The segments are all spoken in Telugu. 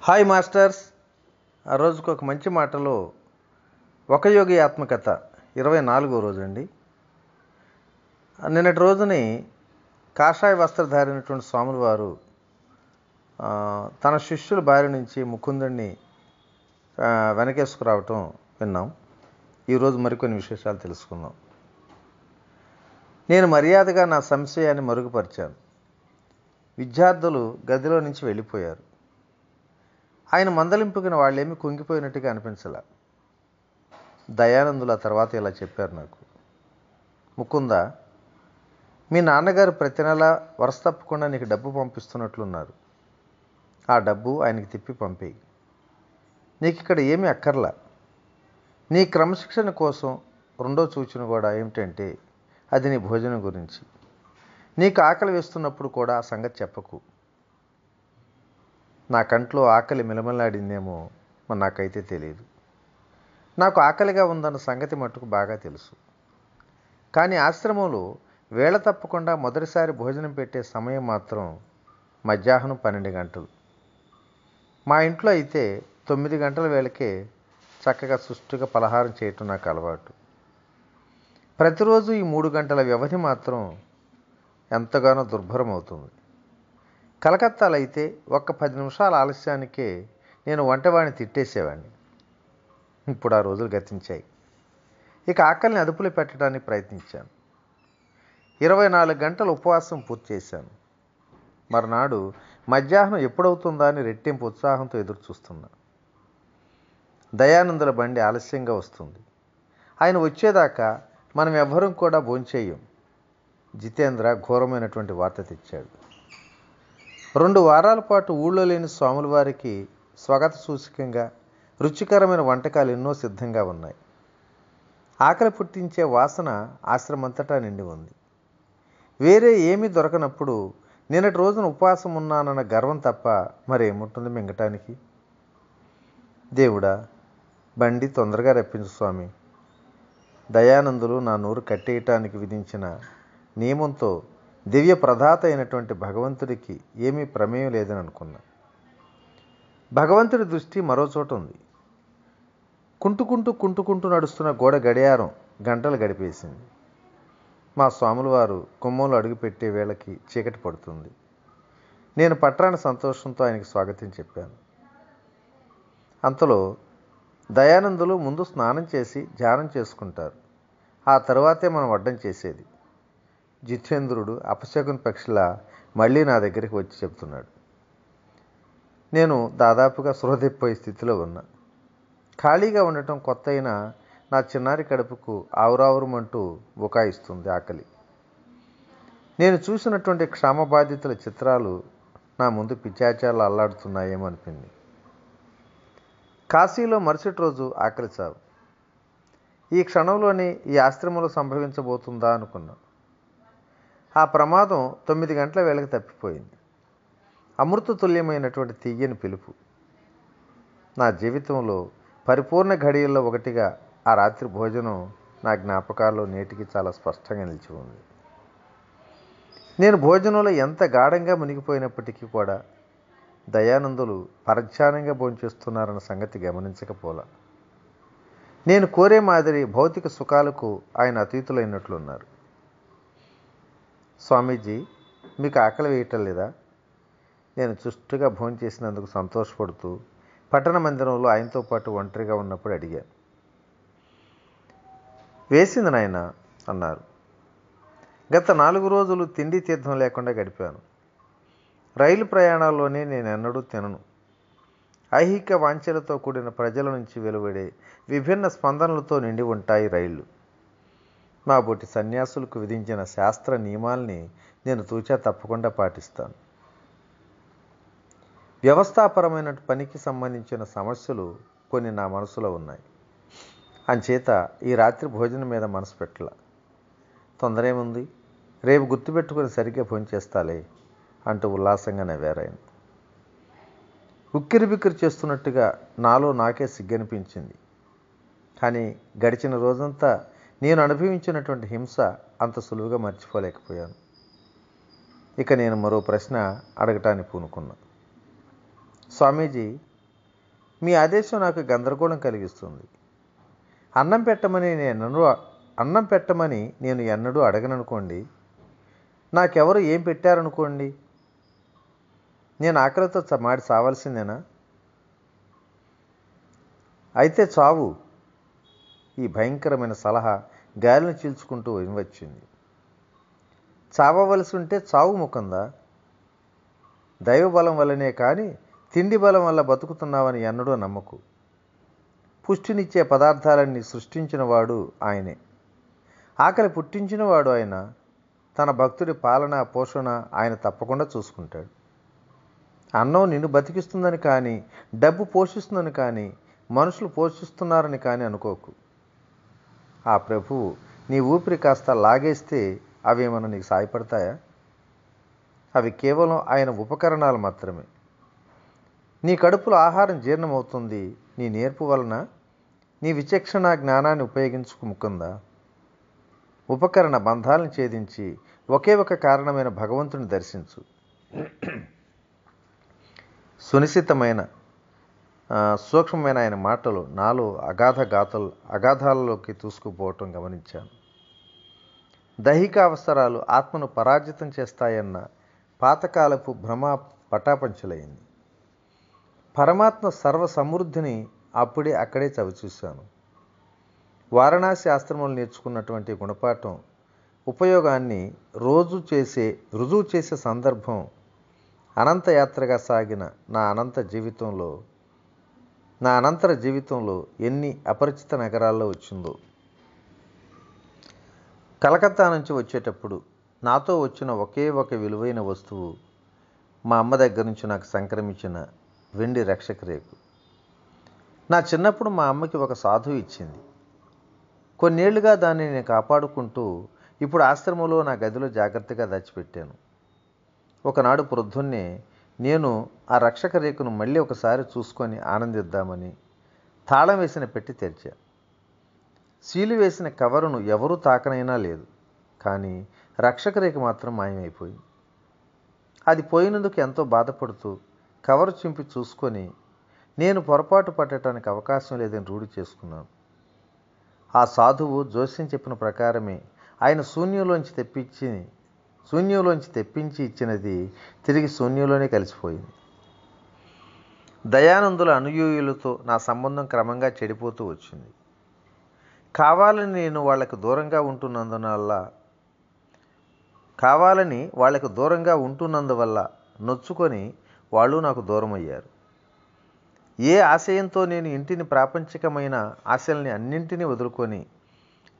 Hi masters. ఆ రోజుకు ఒక మంచి మాటలో ఒక యోగి ఆత్మకథ 24వ రోజు అండి. నిన్నటి రోజుని కాషాయ వస్త్రధారినటువంటి స్వాముల వారు తన శిష్యుల బారి నుంచి ముకుందుడిని వెనకేసుకురావటం విన్నాం. ఈరోజు మరికొన్ని విశేషాలు తెలుసుకుందాం. నేను మర్యాదగా నా సంశయాన్ని మరుగుపరిచాను. విద్యార్థులు గదిలో నుంచి వెళ్ళిపోయారు. ఆయన మందలింపుకిన వాళ్ళేమీ కుంగిపోయినట్టుగా అనిపించలే. దయానందులు ఆ తర్వాత ఇలా చెప్పారు నాకు. ముకుంద, మీ నాన్నగారు ప్రతి నెల వరుస తప్పకుండా నీకు డబ్బు పంపిస్తున్నట్లున్నారు. ఆ డబ్బు ఆయనకి తిప్పి పంపేయి. నీకు ఇక్కడ ఏమీ అక్కర్లా. నీ క్రమశిక్షణ కోసం రెండో సూచన కూడా ఏమిటంటే అది నీ భోజనం గురించి. నీకు ఆకలి వేస్తున్నప్పుడు కూడా ఆ సంగతి చెప్పకు. నా కంట్లో ఆకలి మిలమిలాడిందేమో మరి నాకైతే తెలియదు. నాకు ఆకలిగా ఉందన్న సంగతి మట్టుకు బాగా తెలుసు. కానీ ఆశ్రమంలో వేళ తప్పకుండా మొదటిసారి భోజనం పెట్టే సమయం మాత్రం మధ్యాహ్నం 12 గంటలు. మా ఇంట్లో అయితే 9 గంటల వేళకే చక్కగా సుష్టుగా పలహారం చేయటం నాకు అలవాటు. ప్రతిరోజు ఈ 3 గంటల వ్యవధి మాత్రం ఎంతగానో దుర్భరం అవుతుంది. కలకత్తాలో అయితే ఒక్క 10 నిమిషాల ఆలస్యానికే నేను వంటవాడిని తిట్టేసేవాడిని. ఇప్పుడు ఆ రోజులు గతించాయి. ఇక ఆకలిని అదుపులో పెట్టడానికి ప్రయత్నించాను. 24 గంటల ఉపవాసం పూర్తి చేశాను. మరునాడు మధ్యాహ్నం ఎప్పుడవుతుందా అని రెట్టింపు ఉత్సాహంతో ఎదురు చూస్తున్నా. దయానందుల బండి ఆలస్యంగా వస్తుంది. ఆయన వచ్చేదాకా మనం ఎవ్వరం కూడా భోంచేయం. జితేంద్ర ఘోరమైనటువంటి వార్త తెచ్చాడు. 2 వారాల పాటు ఊళ్ళో లేని స్వాముల వారికి స్వాగత సూచకంగా రుచికరమైన వంటకాలు ఎన్నో సిద్ధంగా ఉన్నాయి. ఆకలి పుట్టించే వాసన ఆశ్రమంతటా నిండి ఉంది. వేరే ఏమీ దొరకనప్పుడు నిన్నటి రోజున ఉపవాసం ఉన్నానన్న గర్వం తప్ప మరేముంటుంది మింగటానికి? దేవుడా, బండి తొందరగా రప్పించు స్వామి. దయానందులు నా నోరు కట్టేయటానికి విధించిన నియమంతో దివ్య ప్రదాత అయినటువంటి భగవంతుడికి ఏమీ ప్రమేయం లేదని అనుకున్నా. భగవంతుడి దృష్టి మరో చోట ఉంది. కుంటుకుంటూ నడుస్తున్న గోడ గడియారం గంటలు గడిపేసింది. మా స్వాముల వారు గుమ్మంలో అడుగుపెట్టే వేళకి చీకటి పడుతుంది. నేను పట్రాని సంతోషంతో ఆయనకి స్వాగతం చెప్పాను. అంతలో దయానందులు ముందు స్నానం చేసి ధ్యానం చేసుకుంటారు. ఆ తరువాతే మనం వడ్డం చేసేది. జితేంద్రుడు అపశకున పక్షిలా మళ్ళీ నా దగ్గరికి వచ్చి చెప్తున్నాడు. నేను దాదాపుగా సృహదిపోయే స్థితిలో ఉన్నా. ఖాళీగా ఉండటం కొత్త అయినా నా చిన్నారి కడుపుకు ఆవురావురమంటూ బుకాయిస్తుంది ఆకలి. నేను చూసినటువంటి క్షామబాధితుల చిత్రాలు నా ముందు పిచాచాలు అల్లాడుతున్నాయేమో అనిపింది. కాశీలో మరుసటి రోజు ఆకలి చావు. ఈ క్షణంలోనే ఈ ఆశ్రమంలో సంభవించబోతుందా అనుకున్నా. ఆ ప్రమాదం 9 గంటల వేళకి తప్పిపోయింది. అమృత తుల్యమైనటువంటి తీయని పిలుపు. నా జీవితంలో పరిపూర్ణ ఘడియల్లో ఒకటిగా ఆ రాత్రి భోజనం నా జ్ఞాపకాల్లో నేటికి చాలా స్పష్టంగా నిలిచి ఉంది. నేను భోజనంలో ఎంత గాఢంగా మునిగిపోయినప్పటికీ కూడా దయానందులు పరధ్యానంగా భోంచేస్తున్నారన్న సంగతి గమనించకపోలా. నేను కోరే మాదిరి భౌతిక సుఖాలకు ఆయన అతీతులైనట్లున్నారు. స్వామీజీ, మీకు ఆకలి వేయటం లేదా? నేను చుష్టుగా భోంచేసినందుకు సంతోషపడుతూ పట్టణ మందిరంలో ఆయనతో పాటు ఒంటరిగా ఉన్నప్పుడు అడిగాను. వేసింది నాయన అన్నారు. గత 4 రోజులు తిండి తీర్థం లేకుండా గడిపాను. రైలు ప్రయాణాల్లోనే నేను ఎన్నడూ తినను. ఐహిక వాంఛలతో కూడిన ప్రజల నుంచి వెలువడే విభిన్న స్పందనలతో నిండి ఉంటాయి రైళ్లు. మా బోటి సన్యాసులకు విధించిన శాస్త్ర నియమాల్ని నేను తూచా తప్పకుండా పాటిస్తాను. వ్యవస్థాపరమైన పనికి సంబంధించిన సమస్యలు కొన్ని నా మనసులో ఉన్నాయి. అంచేత ఈ రాత్రి భోజనం మీద మనసు పెట్టలా. తొందర ఏముంది, రేపు గుర్తుపెట్టుకుని సరిగ్గా భోంచేస్తాలే అంటూ ఉల్లాసంగా నవ్వారాయన. ఉక్కిరిబిక్కిరి చేస్తున్నట్టుగా నాలో నాకే సిగ్గనిపించింది. కానీ గడిచిన రోజంతా నేను అనుభవించినటువంటి హింస అంత సులువుగా మర్చిపోలేకపోయాను. ఇక నేను మరో ప్రశ్న అడగటానికి పూనుకున్నా. స్వామీజీ, మీ ఆదేశం నాకు గందరగోళం కలిగిస్తుంది. అన్నం పెట్టమని నేను ఎన్నడూ అడగననుకోండి. నాకెవరు ఏం పెట్టారనుకోండి, నేను ఆకలితో మాడి సావాల్సిందేనా? అయితే చావు. ఈ భయంకరమైన సలహా గాలిని చీల్చుకుంటూ వినవచ్చింది. చావవలసి ఉంటే చావు ముఖందా? దైవబలం వల్లనే కానీ తిండి బలం వల్ల బతుకుతున్నావని ఎన్నడూ నమ్మకు. పుష్టినిచ్చే పదార్థాలన్నీ సృష్టించినవాడు ఆయనే. ఆకలి పుట్టించినవాడు ఆయన. తన భక్తుడి పాలన పోషణ ఆయన తప్పకుండా చూసుకుంటాడు. అన్నం నిన్ను బతికిస్తుందని కానీ, డబ్బు పోషిస్తుందని కానీ, మనుషులు పోషిస్తున్నారని కానీ అనుకోకు. ఆ ప్రభువు నీ ఊపిరి కాస్త లాగేస్తే అవేమన్నా నీకు సాయపడతాయా? అవి కేవలం ఆయన ఉపకరణాలు మాత్రమే. నీ కడుపులో ఆహారం జీర్ణమవుతుంది నీ నేర్పు వలన. నీ విచక్షణ జ్ఞానాన్ని ఉపయోగించుకు ముకుందా. ఉపకరణ బంధాలను ఛేదించి ఒకే ఒక కారణమైన భగవంతుని దర్శించు. సునిశ్చితమైన సూక్ష్మమైన ఆయన మాటలు నాలో అగాధాలలోకి దూసుకుపోవటం గమనించాను. దైహిక అవసరాలు ఆత్మను పరాజితం చేస్తాయన్న పాతకాలపు భ్రమ పటాపంచలైంది. పరమాత్మ సర్వ సమృద్ధిని అప్పుడే అక్కడే చవిచూశాను. వారణాసి ఆశ్రమంలో నేర్చుకున్నటువంటి గుణపాఠం ఉపయోగాన్ని రుజువు చేసే సందర్భం అనంతయాత్రగా సాగిన నా అనంతర జీవితంలో ఎన్ని అపరిచిత నగరాల్లో వచ్చిందో. కలకత్తా నుంచి వచ్చేటప్పుడు నాతో వచ్చిన ఒకే ఒక విలువైన వస్తువు మా అమ్మ దగ్గర నుంచి నాకు సంక్రమించిన వెండి రక్షక రేకు. నా చిన్నప్పుడు మా అమ్మకి ఒక సాధువు ఇచ్చింది. కొన్నేళ్లుగా దాన్ని నేను కాపాడుకుంటూ ఇప్పుడు ఆశ్రమంలో నా గదిలో జాగ్రత్తగా దాచిపెట్టాను. ఒకనాడు ప్రొద్దున్నే నేను ఆ రక్షక రేకును మళ్ళీ ఒకసారి చూసుకొని ఆనందిద్దామని తాళం వేసిన పెట్టి తెరిచా. సీలు వేసిన కవరును ఎవరూ తాకనైనా లేదు, కానీ రక్షక రేఖ మాత్రం మాయమైపోయింది. అది పోయినందుకు ఎంతో బాధపడుతూ కవరు చింపి చూసుకొని నేను పొరపాటు పట్టడానికి అవకాశం లేదని రూఢి చేసుకున్నాను. ఆ సాధువు జోస్యం చెప్పిన ప్రకారమే ఆయన శూన్యంలోంచి తెప్పించి ఇచ్చినది తిరిగి శూన్యంలోనే కలిసిపోయింది. దయానందుల అనుయూయులతో నా సంబంధం క్రమంగా చెడిపోతూ వచ్చింది. కావాలని వాళ్ళకి దూరంగా ఉంటున్నందువల్ల నొచ్చుకొని వాళ్ళు నాకు దూరం అయ్యారు. ఏ ఆశయంతో నేను ఇంటిని ప్రాపంచికమైన ఆశల్ని అన్నింటినీ వదులుకొని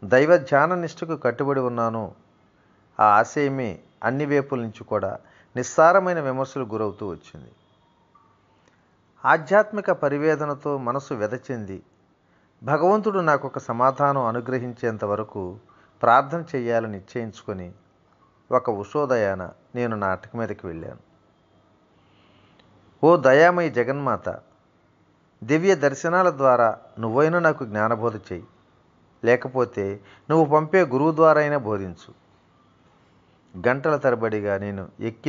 దైవ ధ్యాన నిష్ఠకు కట్టుబడి ఉన్నానో ఆ ఆశయమే అన్ని వైపుల నుంచి కూడా నిస్సారమైన విమర్శలు గురవుతూ వచ్చింది. ఆధ్యాత్మిక పరివేదనతో మనసు వెదచెంది భగవంతుడు నాకు ఒక సమాధానం అనుగ్రహించేంత వరకు ప్రార్థన చేయాలని నిశ్చయించుకొని ఒక ఉషోదయాన నేను నా అటక మీదకి వెళ్ళాను. ఓ దయామయి జగన్మాత, దివ్య దర్శనాల ద్వారా నువ్వైనా నాకు జ్ఞానబోధ చెయ్యి, లేకపోతే నువ్వు పంపే గురువు ద్వారా అయినా బోధించు. గంటల తరబడిగా నేను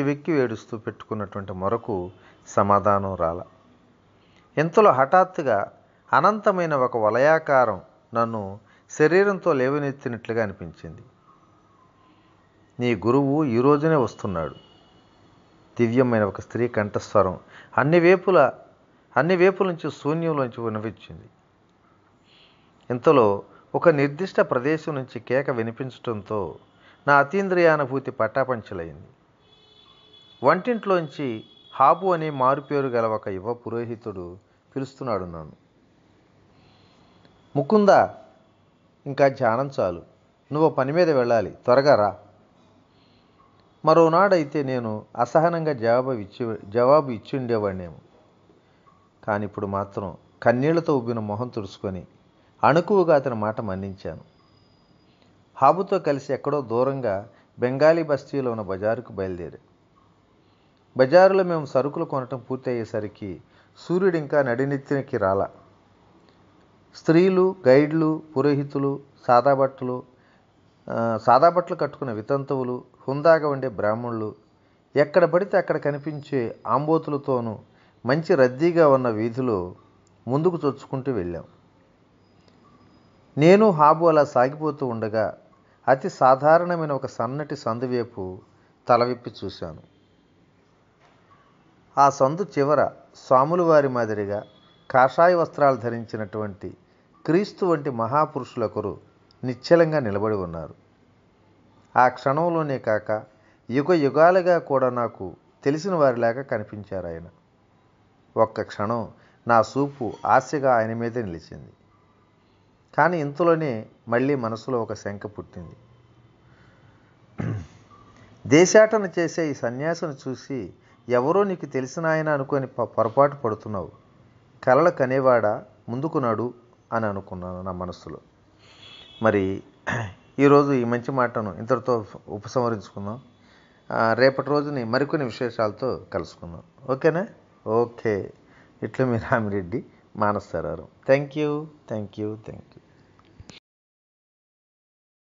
వెక్కి ఏడుస్తూ పెట్టుకున్నటువంటి మొరకు సమాధానం రాల. ఇంతలో హఠాత్తుగా అనంతమైన ఒక వలయాకారం నన్ను శరీరంతో లేవనెత్తినట్లుగా అనిపించింది. నీ గురువు ఈ రోజునే వస్తున్నాడు. దివ్యమైన ఒక స్త్రీ కంఠస్వరం అన్ని వైపుల నుంచి శూన్యంలోంచి వినిపించింది. ఇంతలో ఒక నిర్దిష్ట ప్రదేశం నుంచి కేక వినిపించడంతో నా అతీంద్రియానుభూతి పట్టాపంచలైంది. వంటింట్లోంచి హాబు అనే మారుపేరు గల ఒక యువ పురోహితుడు పిలుస్తున్నాడు నన్ను. ముకుందా, ఇంకా ధ్యానం చాలు, నువ్వు పని మీద వెళ్ళాలి, త్వరగా రా. మరోనాడైతే నేను అసహనంగా జవాబు ఇచ్చి ఉండేవాడినేమో. కానీ ఇప్పుడు మాత్రం కన్నీళ్లతో ఉబ్బిన మొహం తుడుచుకొని అణుకువగా అతని మాట మన్నించాను. హాబుతో కలిసి ఎక్కడో దూరంగా బెంగాలీ బస్తీలో ఉన్న బజారుకు బయలుదేరి బజారులో మేము సరుకులు కొనటం పూర్తి అయ్యేసరికి సూర్యుడు ఇంకా నడినెత్తినకి రాల. స్త్రీలు, గైడ్లు, పురోహితులు, సాదా బట్టలు కట్టుకున్న వితంతువులు, హుందాగా ఉండే బ్రాహ్మణులు, ఎక్కడ పడితే అక్కడ కనిపించే ఆంబోతులతోనూ మంచి రద్దీగా ఉన్న వీధిలో ముందుకు చొచ్చుకుంటూ వెళ్ళాం. నేను హాబు అలా సాగిపోతూ ఉండగా అతి సాధారణమైన ఒక సన్నటి సందు వైపు తల విప్పి చూశాను. ఆ సందు చివర స్వాముల వారి మాదిరిగా కాషాయ వస్త్రాలు ధరించినటువంటి క్రీస్తు వంటి మహాపురుషులొకరు నిశ్చలంగా నిలబడి ఉన్నారు. ఆ క్షణంలోనే కాక యుగ యుగాలుగా కూడా నాకు తెలిసిన వారిలాగా కనిపించారు ఆయన. ఒక్క క్షణం నా చూపు ఆశగా ఆయన మీదే నిలిచింది. కానీ ఇంతలోనే మళ్ళీ మనసులో ఒక శంక పుట్టింది. దేశాటన చేసే ఈ సన్యాసిని చూసి ఎవరో నీకు తెలిసిన ఆయన అనుకొని పొరపాటు పడుతున్నావు. కలలు కనేవాడా, ముందుకు నడు అని అనుకున్నాను నా మనస్సులో. మరి ఈరోజు ఈ మంచి మాటను ఇంతటితో ఉపసంహరించుకుందాం. రేపటి రోజుని మరికొన్ని విశేషాలతో కలుసుకుందాం. ఓకేనా? ఓకే. ఇట్లా మీ రామిరెడ్డి, మానస సరోవరం. Thank you.